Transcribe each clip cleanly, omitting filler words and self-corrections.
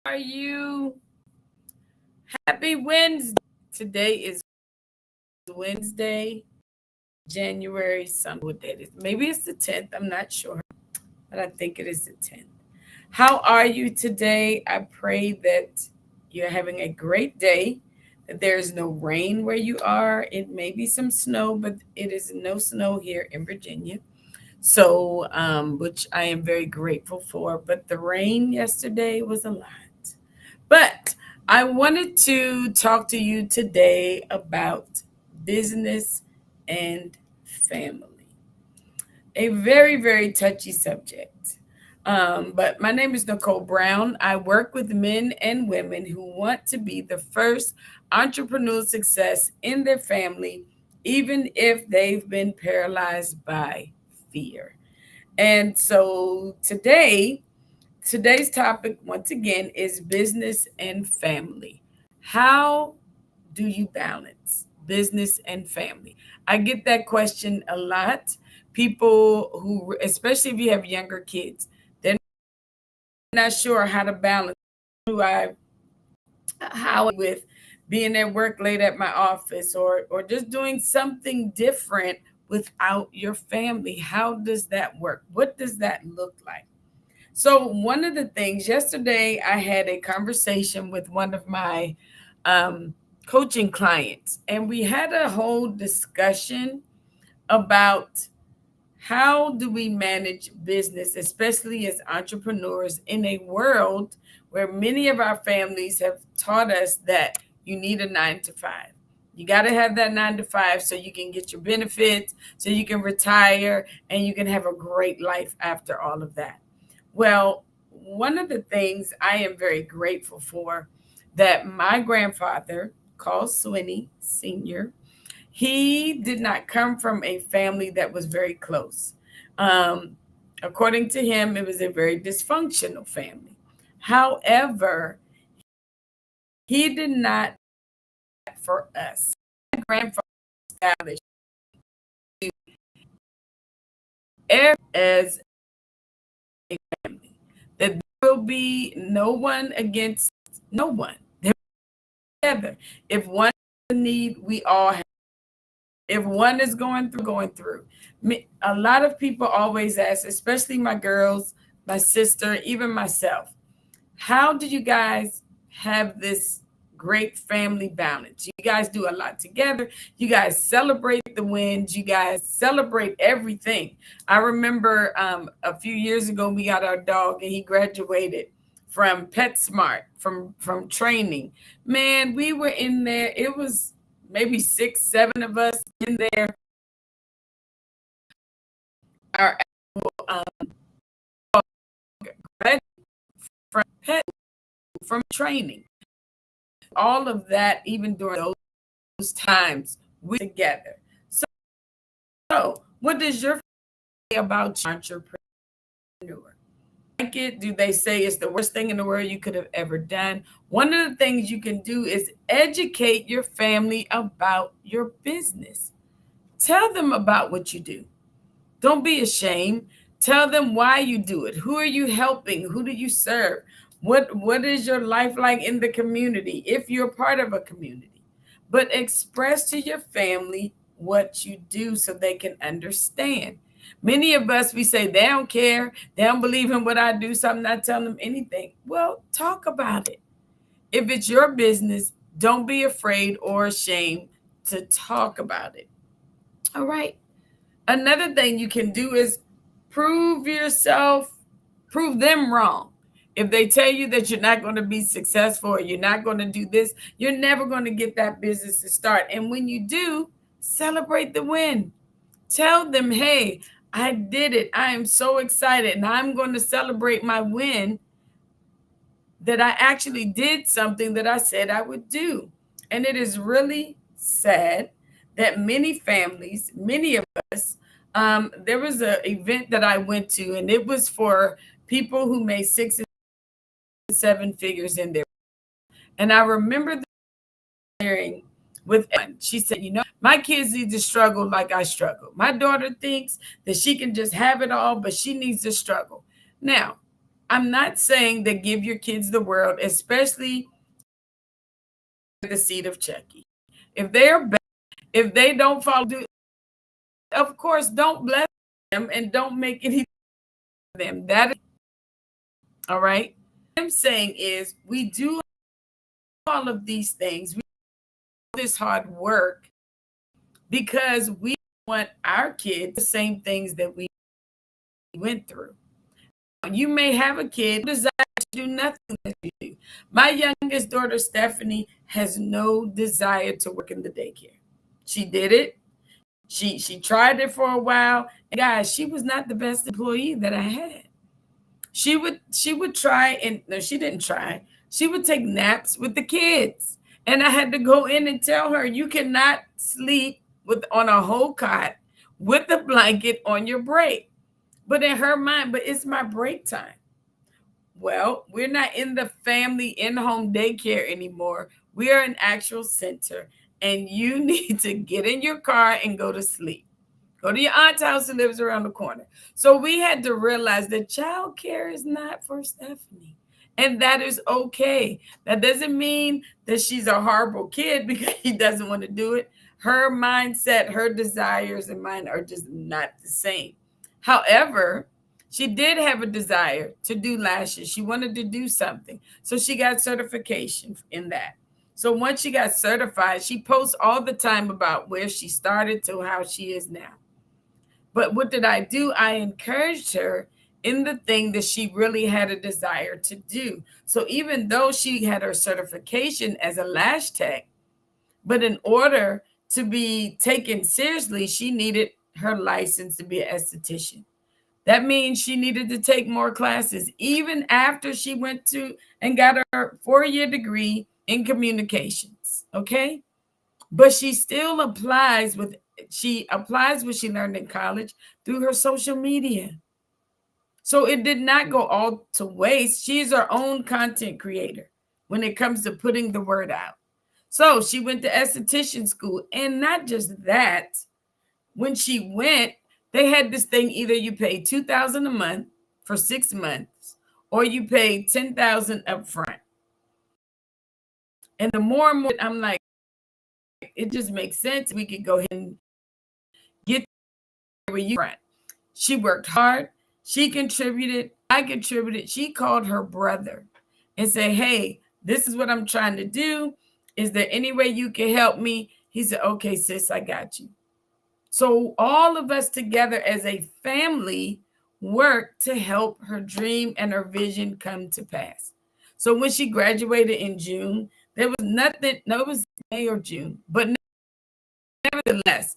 Are you? Happy Wednesday. Today is Wednesday, January something. What that is? Maybe it's the 10th. I'm not sure, but I think it is the 10th. How are you today? I pray that you're having a great day, that there is no rain where you are. It may be some snow, but it is no snow here in Virginia. So, which I am very grateful for. But the rain yesterday was a lot. But I wanted to talk to you today about business and family. A very, very touchy subject. But my name is Nicole Brown. I work with men and women who want to be the first entrepreneurial success in their family, even if they've been paralyzed by fear. And so today's topic, once again, is business and family. How do you balance business and family? I get that question a lot. People who, especially if you have younger kids, they're not sure how to balance. Do I how with being at work late at my office, or just doing something different without your family? How does that work? What does that look like? So, one of the things yesterday, I had a conversation with one of my um, coaching clients, and we had a whole discussion about how do we manage business, especially as entrepreneurs in a world where many of our families have taught us that you need a 9 to 5. You got to have that 9 to 5 so you can get your benefits, so you can retire, and you can have a great life after all of that. Well, one of the things I am very grateful for, that my grandfather, called Swinney Sr., he did not come from a family that was very close. Um, According to him, it was a very dysfunctional family. However, he did not for us. My grandfather established as a family that there will be no one against no one. They're together. If one has a need, we all have. If one is going through. A lot of people always ask, especially my girls, my sister, even myself, how do you guys have this great family balance? You guys do a lot together. You guys celebrate the wins. You guys celebrate everything. I remember a few years ago, we got our dog and he graduated from PetSmart, from training. Man, we were in there. It was maybe 6, 7 of us in there. Our graduated from pet from training. All of that, even during those times, we together. So what does your family about entrepreneur? Like it? Do they say it's the worst thing in the world you could have ever done? One of the things you can do is educate your family about your business. Tell them about what you do. Don't be ashamed. Tell them why you do it. Who are you helping? Who do you serve? What is your life like in the community if you're part of a community? But express to your family what you do so they can understand. Many of us, we say they don't care, they don't believe in what I do, so I'm not telling them anything. Well, talk about it. If it's your business, don't be afraid or ashamed to talk about it. All right. Another thing you can do is prove them wrong. If they tell you that you're not going to be successful or you're not going to do this, you're never going to get that business to start. And when you do, celebrate the win. Tell them, hey, I did it. I am so excited. And I'm going to celebrate my win, that I actually did something that I said I would do. And it is really sad that many families, many of us, there was an event that I went to, and it was for people who made 6 and 7 figures in there. And I remember sharing with Ellen. She said, my kids need to struggle like I struggle. My daughter thinks that she can just have it all, but she needs to struggle. Now, I'm not saying that give your kids the world, especially the seed of Chucky. If they're bad, if they don't follow, of course, don't bless them and don't make any of them. That is all right. What I'm saying is we do all of these things, we do this hard work because we want our kids the same things that we went through. You may have a kid who desires to do nothing that you do. My youngest daughter, Stephanie, has no desire to work in the daycare. She did it. She tried it for a while. And guys, she was not the best employee that I had. She would try, and no, she didn't try. She would take naps with the kids. And I had to go in and tell her, you cannot sleep with on a whole cot with a blanket on your break. But in her mind, but it's my break time. Well, we're not in the family in-home daycare anymore. We are an actual center, and you need to get in your car and go to sleep. Go to your aunt's house who lives around the corner. So we had to realize that child care is not for Stephanie. And that is okay. That doesn't mean that she's a horrible kid because she doesn't want to do it. Her mindset, her desires, and mine are just not the same. However, she did have a desire to do lashes. She wanted to do something. So she got certification in that. So once she got certified, she posts all the time about where she started to how she is now. But what did I do? I encouraged her in the thing that she really had a desire to do. So even though she had her certification as a lash tech, but in order to be taken seriously, she needed her license to be an esthetician. That means she needed to take more classes, even after she went to and got her 4-year degree in communications. Okay. But she still applies what she learned in college through her social media. So it did not go all to waste. She's her own content creator when it comes to putting the word out. So she went to esthetician school. And not just that, when she went, they had this thing, either you pay $2,000 a month for 6 months or you pay $10,000 up front. And the more and more I'm like, it just makes sense. We could go ahead and get where you front. She worked hard. She contributed. I contributed. She called her brother and said, hey, this is what I'm trying to do. Is there any way you can help me? He said, okay, sis, I got you. So all of us together as a family worked to help her dream and her vision come to pass. So when she graduated in June, there was nothing, no, it was May or June, but nevertheless,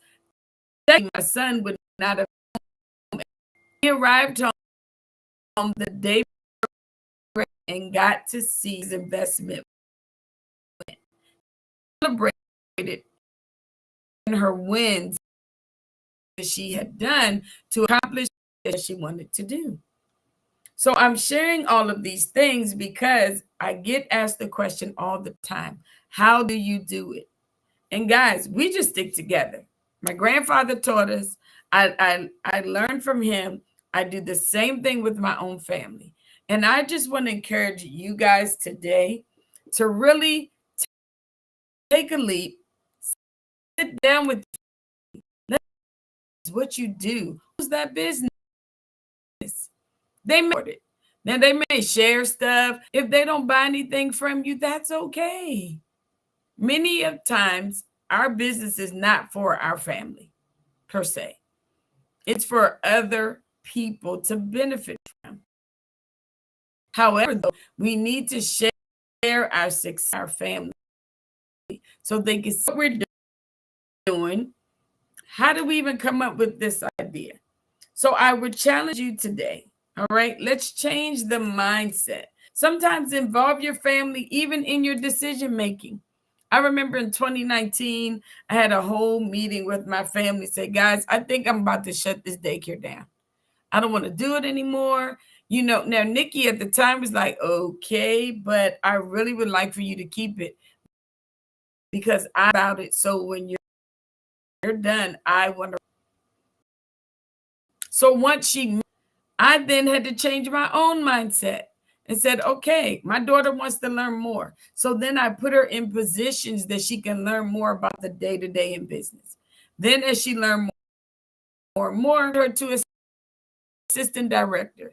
my son would not have. He arrived home the day and got to see his investment celebrated and her wins that she had done to accomplish what she wanted to do. So I'm sharing all of these things because I get asked the question all the time, how do you do it? And guys, we just stick together. My grandfather taught us. I learned from him. I do the same thing with my own family. And I just want to encourage you guys today to really take a leap, sit down with what you do. Who's that business? They may it. Now they may share stuff. If they don't buy anything from you, that's okay. Many of times our business is not for our family per se. It's for other people to benefit from. However, though, we need to share our success, our family, so they can see what we're doing. How do we even come up with this idea? So I would challenge you today. All right, let's change the mindset. Sometimes involve your family even in your decision making. I remember in 2019, I had a whole meeting with my family. Say, guys, I think I'm about to shut this daycare down. I don't want to do it anymore. You know, now Nikki at the time was like, okay, but I really would like for you to keep it because I'm about it. So when you're done, I want to. So once I then had to change my own mindset. and said, okay, my daughter wants to learn more. So then I put her in positions that she can learn more about the day-to-day in business. Then as she learned more and more, her to assistant director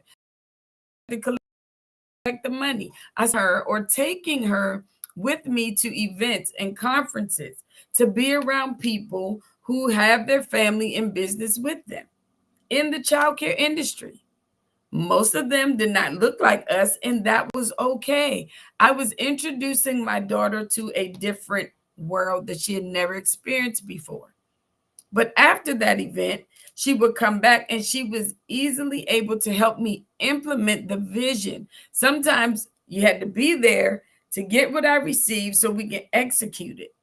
to collect the money. I saw her or taking her with me to events and conferences to be around people who have their family and business with them in the childcare industry. Most of them did not look like us, and that was okay. I was introducing my daughter to a different world that she had never experienced before. But after that event, she would come back and she was easily able to help me implement the vision. Sometimes you had to be there to get what I received so we can execute it.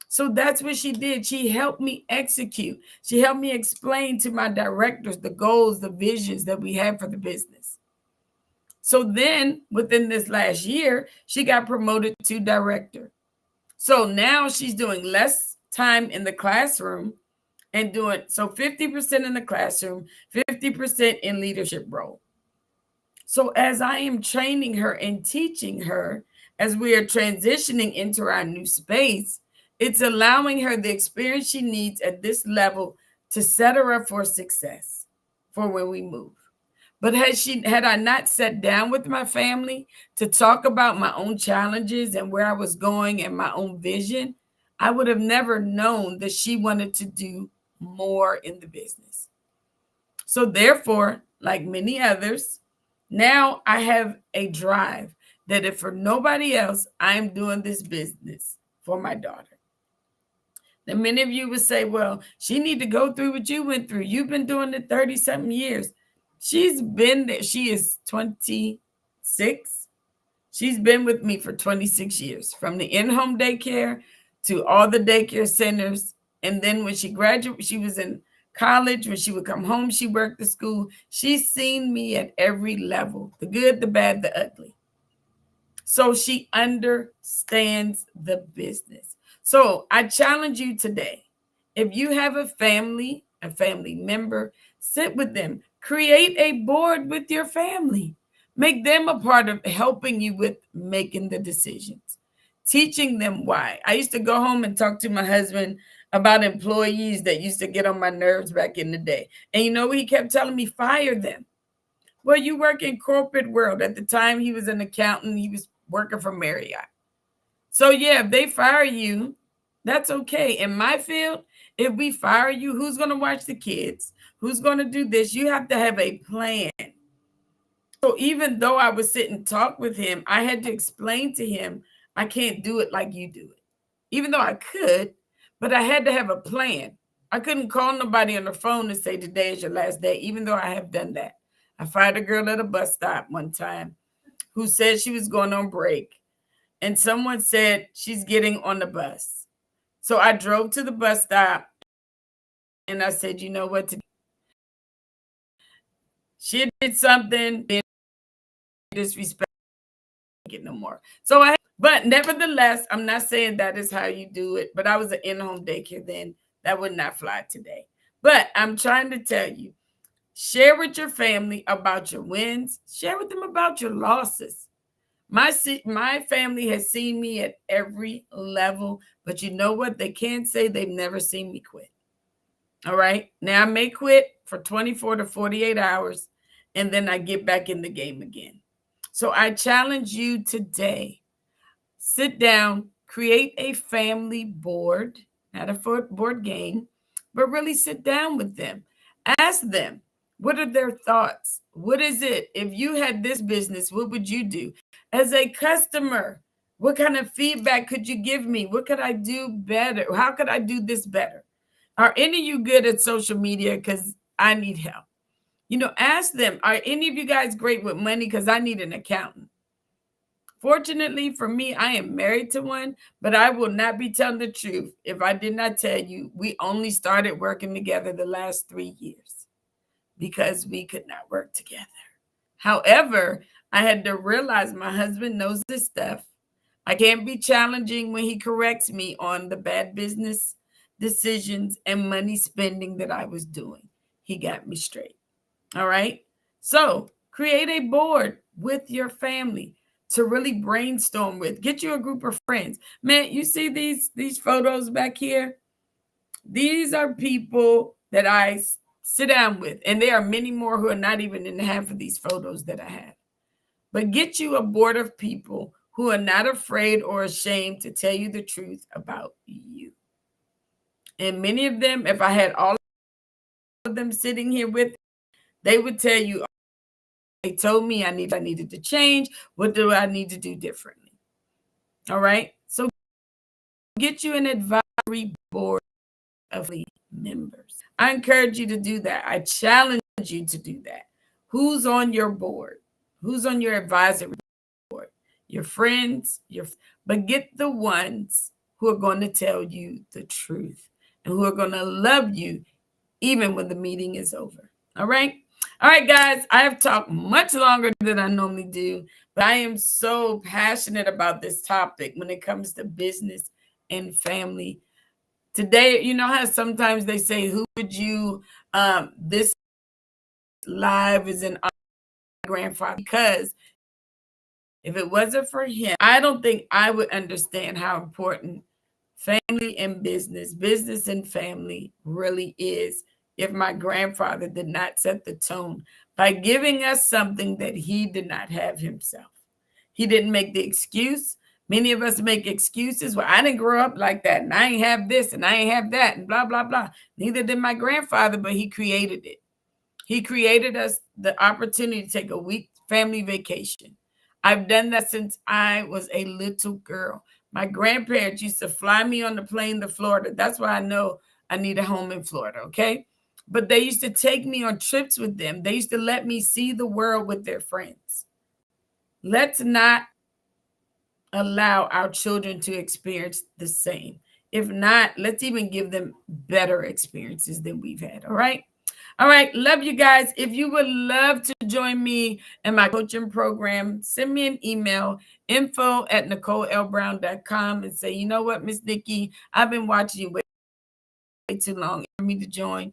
So that's what she did. She helped me execute. She helped me explain to my directors the goals, the visions that we had for the business. So then within this last year, she got promoted to director. So now she's doing less time in the classroom and doing so 50% in the classroom, 50% in leadership role. So as I am training her and teaching her, as we are transitioning into our new space, it's allowing her the experience she needs at this level to set her up for success for when we move. But had I not sat down with my family to talk about my own challenges and where I was going and my own vision, I would have never known that she wanted to do more in the business. So therefore, like many others, now I have a drive that if for nobody else, I'm doing this business for my daughter. Now, many of you would say, well, she need to go through what you went through. You've been doing it 30-something years. She's been there. She is 26. She's been with me for 26 years, from the in-home daycare to all the daycare centers. And then when she graduated, she was in college. When she would come home, she worked at school. She's seen me at every level, the good, the bad, the ugly. So she understands the business. So I challenge you today. If you have a family member, sit with them. Create a board with your family. Make them a part of helping you with making the decisions, teaching them why. I used to go home and talk to my husband about employees that used to get on my nerves back in the day. And you know, he kept telling me, fire them. Well, you work in corporate world. At the time, he was an accountant. He was working for Marriott. So yeah, if they fire you, that's okay. In my field, if we fire you, who's going to watch the kids? Who's going to do this? You have to have a plan. So even though I would sit and talk with him, I had to explain to him, I can't do it like you do it. Even though I could, but I had to have a plan. I couldn't call nobody on the phone and say, today is your last day, even though I have done that. I fired a girl at a bus stop one time who said she was going on break. And someone said she's getting on the bus. So I drove to the bus stop and I said, you know what? She did something, being disrespectful, get no more. But nevertheless, I'm not saying that is how you do it, but I was an in-home daycare then. That would not fly today. But I'm trying to tell you, share with your family about your wins. Share with them about your losses. My family has seen me at every level, but you know what? They can't say they've never seen me quit. All right. Now I may quit for 24 to 48 hours, and then I get back in the game again. So I challenge you today, sit down, create a family board, not a board game, but really sit down with them. Ask them, what are their thoughts? What is it? If you had this business, what would you do? As a customer, what kind of feedback could you give me? What could I do better? How could I do this better? Are any of you good at social media? Because I need help. You know, ask them, are any of you guys great with money? Because I need an accountant. Fortunately for me, I am married to one, but I will not be telling the truth if I did not tell you we only started working together the last 3 years because we could not work together. However, I had to realize my husband knows this stuff. I can't be challenging when he corrects me on the bad business decisions and money spending that I was doing. He got me straight. All right. So Create a board with your family to really brainstorm with. Get you a group of friends. Man, you see these photos back here? These are people that I sit down with, and there are many more who are not even in half of these photos that I have. But get you a board of people who are not afraid or ashamed to tell you the truth about you. And many of them, if I had all of them sitting here with, they would tell you, they told me I needed to change. What do I need to do differently? All right. So get you an advisory board of members. I encourage you to do that. I challenge you to do that. Who's on your board? Who's on your advisory board? Your friends, but get the ones who are going to tell you the truth and who are going to love you even when the meeting is over. All right. All right, guys, I have talked much longer than I normally do, but I am so passionate about this topic when it comes to business and family. Today, you know how sometimes they say, who would you, this live is in our grandfather, because if it wasn't for him, I don't think I would understand how important family and business and family really is if my grandfather did not set the tone by giving us something that he did not have himself. He didn't make the excuse. Many of us make excuses. Well, I didn't grow up like that, and I ain't have this, and I ain't have that, and blah, blah, blah. Neither did my grandfather, but he created it. He created us the opportunity to take a week family vacation. I've done that since I was a little girl. My grandparents used to fly me on the plane to Florida. That's why I know I need a home in Florida, okay? But they used to take me on trips with them. They used to let me see the world with their friends. Let's not allow our children to experience the same. If not, let's even give them better experiences than we've had, all right? All right, love you guys. If you would love to join me in my coaching program, send me an email, info@NicoleLBrown.com, and say, you know what, Miss Nikki, I've been watching you way too long for me to join.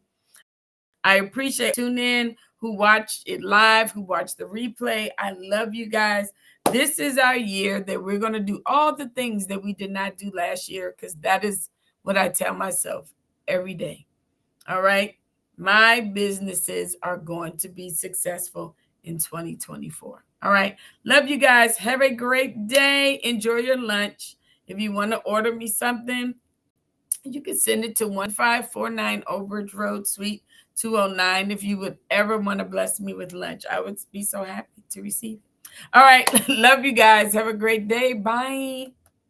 I appreciate tune in, who watched it live, who watched the replay. I love you guys. This is our year that we're going to do all the things that we did not do last year, because that is what I tell myself every day. All right. My businesses are going to be successful in 2024. All right. Love you guys. Have a great day. Enjoy your lunch. If you want to order me something, you can send it to 1549 Old Bridge Road, Suite 209. If you would ever want to bless me with lunch, I would be so happy to receive it. All right. Love you guys. Have a great day. Bye.